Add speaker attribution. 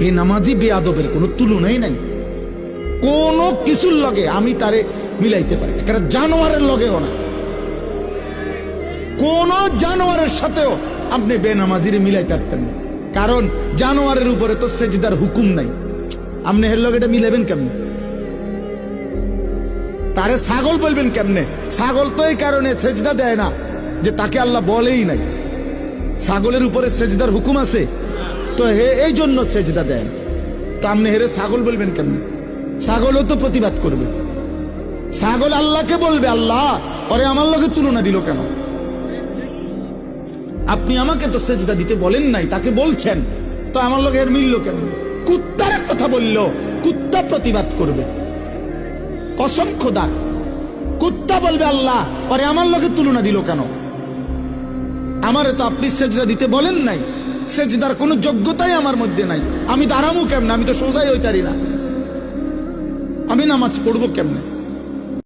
Speaker 1: বেনামাজি বেয়াদবের কোনো তুলনাই নাই। কোন কিছুর লগে আমি তারে মিলাইতে পারি, একটা জানোয়ারের লগেও না। কোন জানোয়ারের সাথেও আপনি বেনামাজিরে মিলাইতে পারতেন না, কারণ জানোয়ারের উপরে তো সেজদার হুকুম নাই। আপনি এর লগে এটা মিলাবেন কেমনে? তারে ছাগল বলবেন কেমনে? ছাগল তো এই কারণে সেজদা দেয় না যে তাকে আল্লাহ বলেই নাই। ছাগলের উপরে সেজদার হুকুম আছে, তো এই জন্য সেজদা দেন। তো আপনি হেরে ছাগল বলবেন কেমনে? ছাগলও তো প্রতিবাদ করবে। ছাগল আল্লাহকে বলবে, আল্লাহ ওরে আমার লগে তুলনা দিল কেন? আপনি আমাকে তো সেজদা দিতে বলেন নাই, তাকে বলছেন, তো আমার লগে এর মিলল কেন? কুত্তার কথা বলল, কুত্তা প্রতিবাদ করবে। কসম খোদা, কুত্তা বলবে আল্লাহ ওরে আমার লগে তুলনা দিল কেন? আমারে তো আপনি সেজদা দিতে বলেন নাই, সেজদার কোনো যোগ্যতাই আমার মধ্যে নাই। আমি দাঁড়াবো কেমনে? আমি তো সোজাই হইতারি না, আমি নামাজ পড়বো কেমনে?